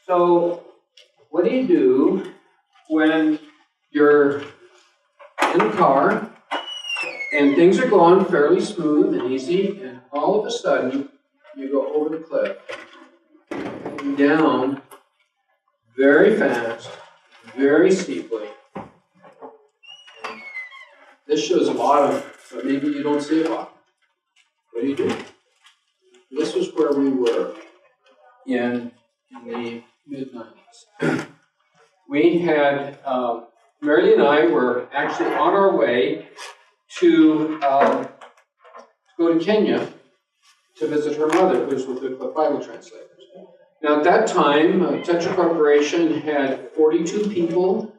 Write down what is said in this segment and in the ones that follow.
So, what do you do when you're in the car and things are going fairly smooth and easy, and all of a sudden you go over the cliff, and down very fast, very steeply? This shows a bottom, but maybe you don't see a bottom. What do? This was where we were in the mid-90s. We had, Mary and I were actually on our way to go to Kenya to visit her mother, who was with the Bible translators. Now at that time, Tetra Corporation had 42 people.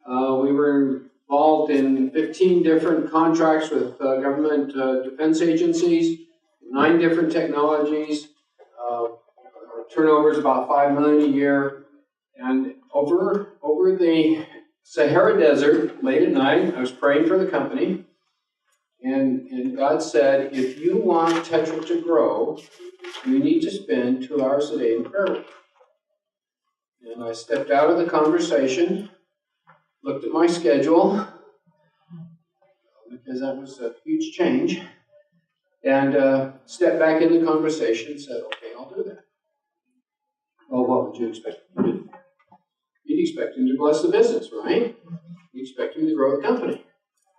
We were involved in 15 different contracts with government defense agencies, 9 different technologies. Our turnover is about $5 million a year. And over the Sahara Desert, late at night, I was praying for the company. And God said, if you want Tetra to grow, you need to spend 2 hours a day in prayer. And I stepped out of the conversation, looked at my schedule, because that was a huge change, and stepped back in the conversation and said, okay, I'll do that. Well, what would you expect him to do? You'd expect him to bless the business, right? You'd expect him to grow the company.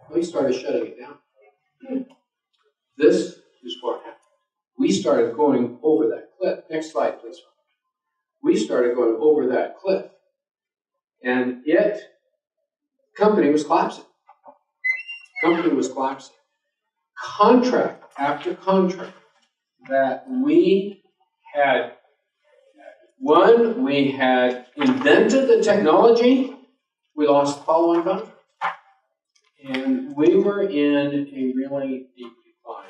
Well, he started shutting it down. This is what happened. We started going over that cliff. Next slide, please. We started going over that cliff. And the company was collapsing. Contract after contract that we had won, we had invented the technology, we lost the follow-on contract. And we were in a really deep decline.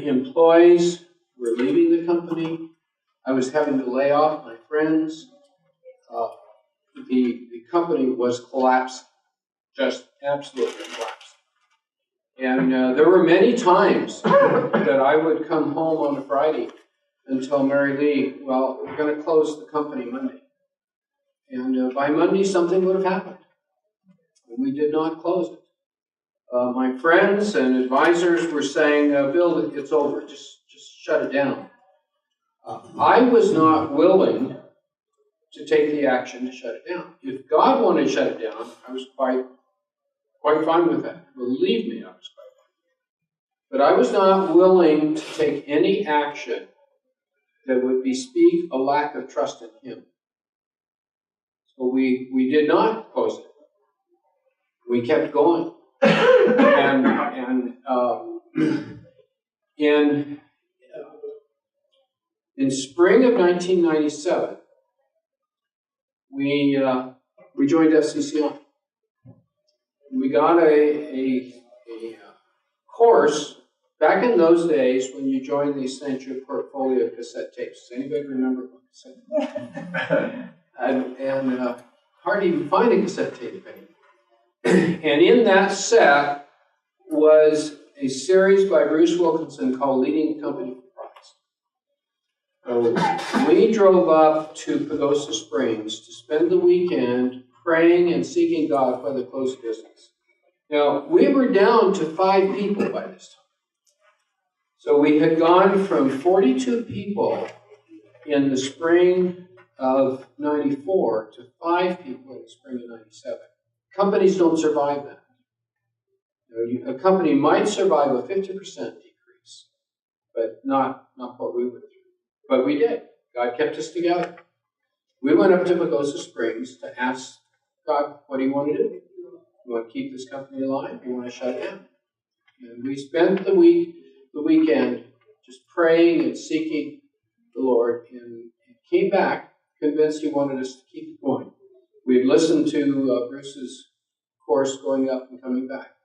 Employees were leaving the company. I was having to lay off my friends. The company was collapsing, just absolutely collapsing. And there were many times that I would come home on a Friday and tell Mary Lee, well, we're going to close the company Monday. And by Monday, something would have happened. And we did not close it. My friends and advisors were saying, Bill, it's over. Just shut it down. I was not willing to take the action to shut it down. If God wanted to shut it down, I was quite fine with that. Believe me, I was quite fine. But I was not willing to take any action that would bespeak a lack of trust in Him. So we did not close it. We kept going. In spring of 1997, we joined FCCI. We got a course back in those days when you joined the Essential Portfolio of cassette tapes. Does anybody remember cassette? and hard to even find a cassette tape anymore. And in that set was a series by Bruce Wilkinson called Leading a Company for Christ. So we drove up to Pagosa Springs to spend the weekend praying and seeking God for the closed business. Now, we were down to 5 people by this time. So we had gone from 42 people in the spring of 94 to 5 people in the spring of 97. Companies don't survive that. A company might survive a 50% decrease, but not what we went through. But we did. God kept us together. We went up to Pagosa Springs to ask God, what do you want to do? You want to keep this company alive? You want to shut it down? And we spent the weekend just praying and seeking the Lord, and came back convinced He wanted us to keep it going. We had listened to Bruce's course going up and coming back,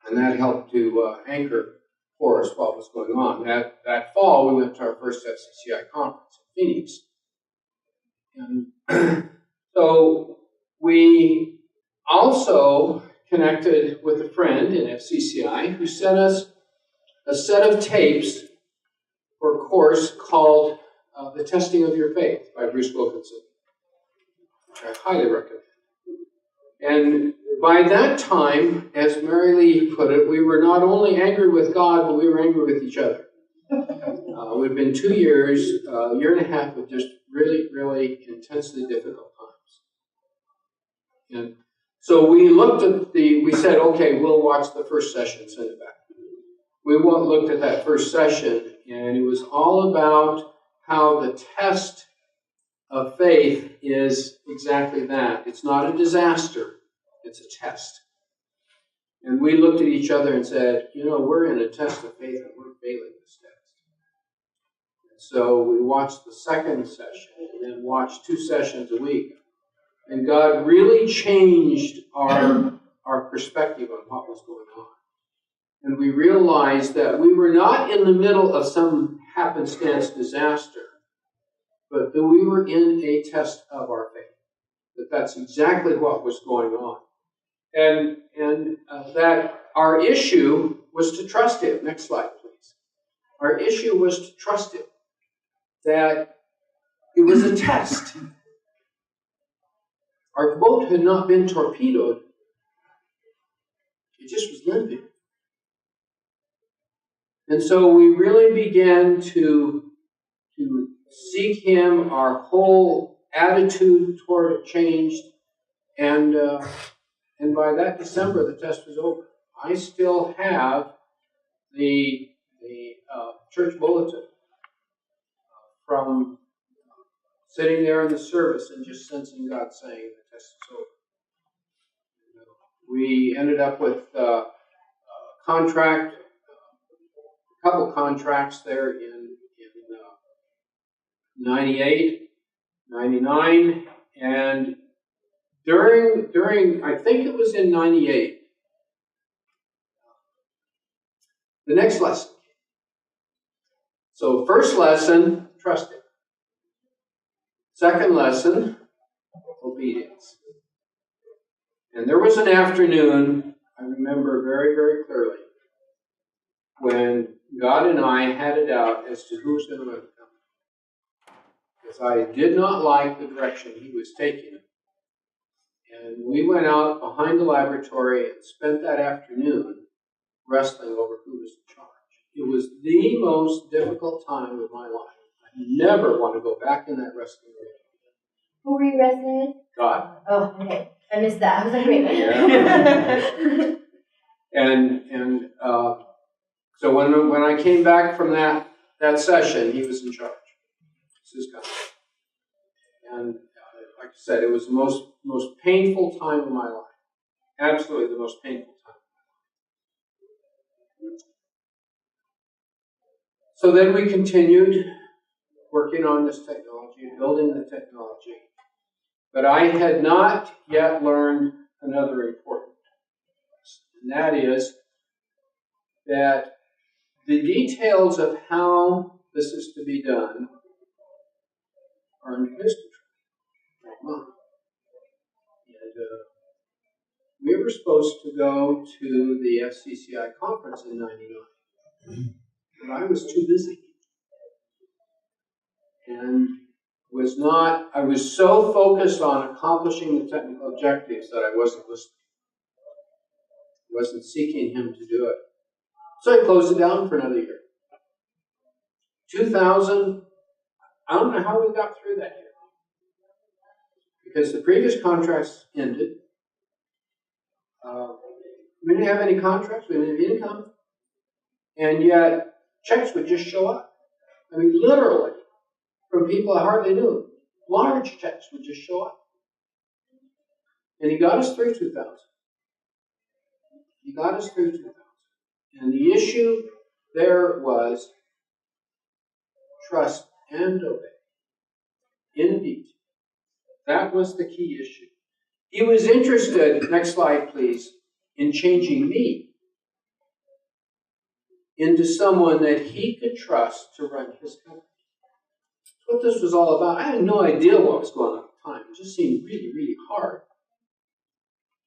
and that helped to anchor for us what was going on. That fall, we went to our first FCCI conference in Phoenix. And so we also connected with a friend in FCCI who sent us a set of tapes for a course called The Testing of Your Faith by Bruce Wilkinson, which I highly recommend. And by that time, as Mary Lee put it, we were not only angry with God, but we were angry with each other. We've been 2 years, a year and a half of just really, really intensely difficult times. And so we looked at we said, okay, we'll watch the first session, send it back. We looked at that first session, and it was all about how the test of faith is exactly that. It's not a disaster, it's a test. And we looked at each other and said, we're in a test of faith and we're failing this test. And so we watched the second session and then watched 2 sessions a week. And God really changed our perspective on what was going on. And we realized that we were not in the middle of some happenstance disaster, but that we were in a test of our faith. That's exactly what was going on. And that our issue was to trust Him. Next slide, please. Our issue was to trust Him. That it was a test. Our boat had not been torpedoed. It just was limping. And so we really began to seek Him. Our whole attitude toward it changed. And by that December, the test was over. I still have the church bulletin from sitting there in the service and just sensing God saying the test is over. We ended up with a contract, a couple contracts there in 98, 99, and during I think it was in 98, the next lesson came. So first lesson, trust Him. Second lesson, obedience. And there was an afternoon, I remember very, very clearly, when God and I had it out as to who was going to run the company. Because I did not like the direction He was taking. And we went out behind the laboratory and spent that afternoon wrestling over who was in charge. It was the most difficult time of my life. I never want to go back in that wrestling room. Who were you wrestling with? God. Oh, okay. I missed that. I was like, wait. Yeah. and so when I came back from that session, He was in charge. This is God. And like I said, it was the most painful time of my life. Absolutely the most painful time. So then we continued working on this technology, building the technology. But I had not yet learned another important lesson, and that is that the details of how this is to be done are under His control, not mine. And we were supposed to go to the FCCI conference in '99, but I was too busy. And I was so focused on accomplishing the technical objectives that I wasn't listening. I wasn't seeking Him to do it. So I closed it down for another year. 2000, I don't know how we got through that year. Because the previous contracts ended. We didn't have any contracts, we didn't have income. And yet, checks would just show up. I mean, literally, from people I hardly knew. Large checks would just show up. And He got us through 2000. He got us through 2000. And the issue there was trust and obey. Indeed. That was the key issue. He was interested, next slide please, in changing me into someone that He could trust to run His company. That's what this was all about. I had no idea what was going on at the time. It just seemed really, really hard.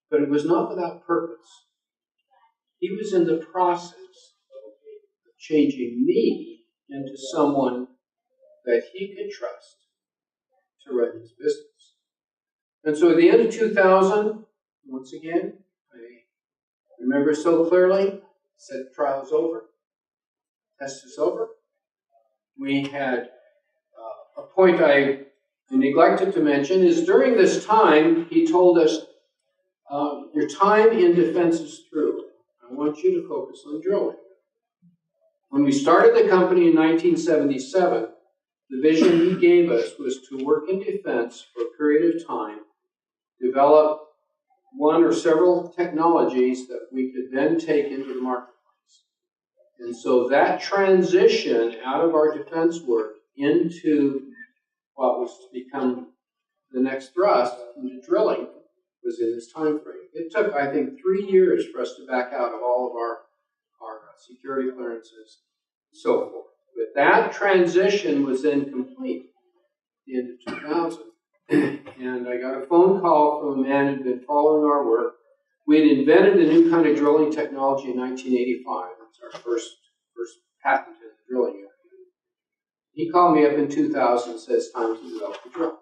But it was not without purpose. He was in the process of changing me into someone that he could trust to run his business. And so at the end of 2000, once again, I remember so clearly, said the trial is over. Test is over. We had a point I neglected to mention is during this time, he told us, your time in defense is through. I want you to focus on drilling. When we started the company in 1977, the vision he gave us was to work in defense for a period of time, develop one or several technologies that we could then take into the marketplace. And so that transition out of our defense work into what was to become the next thrust, into drilling, was in this time frame. It took, I think, 3 years for us to back out of all of our security clearances and so forth. But that transition was then complete at the end of 2000. And I got a phone call from a man who had been following our work. We had invented a new kind of drilling technology in 1985. That's our first patent in the drilling area. He called me up in 2000 and said, it's time to develop the drill.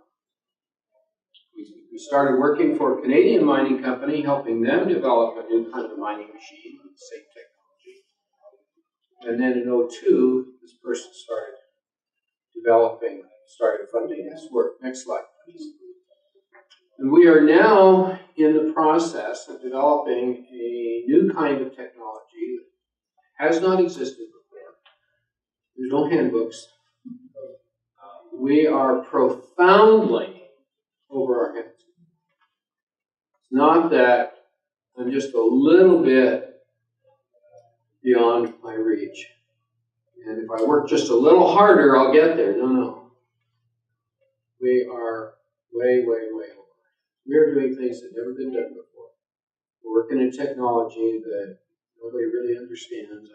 We started working for a Canadian mining company, helping them develop a new kind of mining machine with the same technology. And then in 2002, this person started funding this work. Next slide, please. And we are now in the process of developing a new kind of technology that has not existed before. There's no handbooks. We are profoundly over our heads. It's not that I'm just a little bit beyond my reach. And if I work just a little harder, I'll get there. No. We are way, way, way over. We are doing things that have never been done before. We're working in technology that nobody really understands. I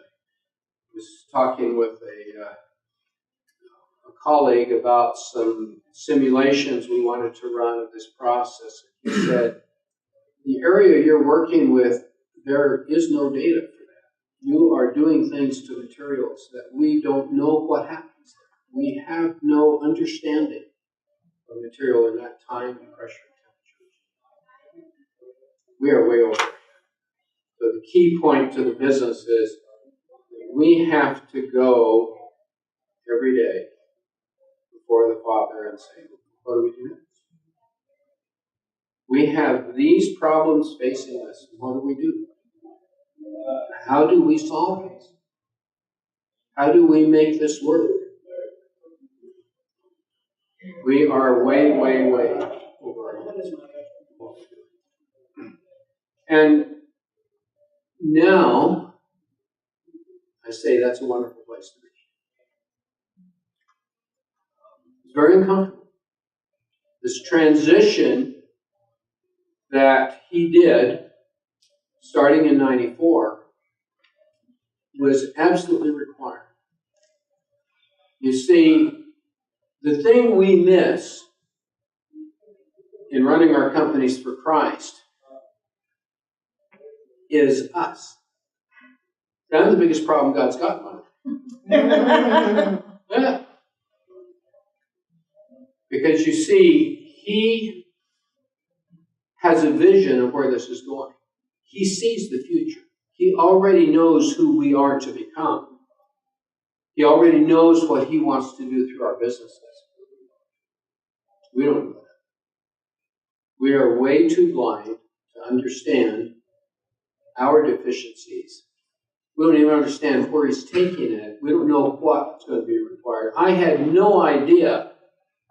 was talking with a colleague about some simulations we wanted to run of this process. He said, the area you're working with, there is no data for that. You are doing things to materials that we don't know what happens there. We have no understanding of material in that time and pressure and temperature. We are way over. So the key point to the business is we have to go every day before the Father and say, what do we do next? We have these problems facing us. What do we do? How do we solve this? How do we make this work? We are way, way, way over our heads. And now, I say that's a wonderful place to be. It's very uncomfortable. This transition that he did, starting in 94, was absolutely required. You see, the thing we miss in running our companies for Christ is us. That's the biggest problem God's got, yeah. Because you see, he has a vision of where this is going. He sees the future. He already knows who we are to become. He already knows what he wants to do through our businesses. We don't know that. We are way too blind to understand our deficiencies. We don't even understand where he's taking it. We don't know what's going to be required. I had no idea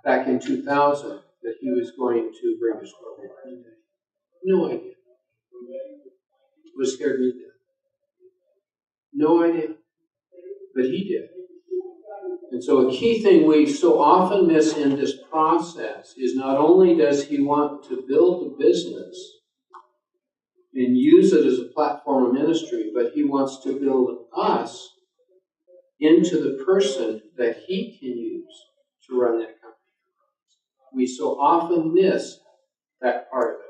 back in 2000 that he was going to bring us where we are today. No idea. It was scared me to death. No idea. But he did. And so a key thing we so often miss in this process is not only does he want to build a business and use it as a platform of ministry, but he wants to build us into the person that he can use to run that company. We so often miss that part of it.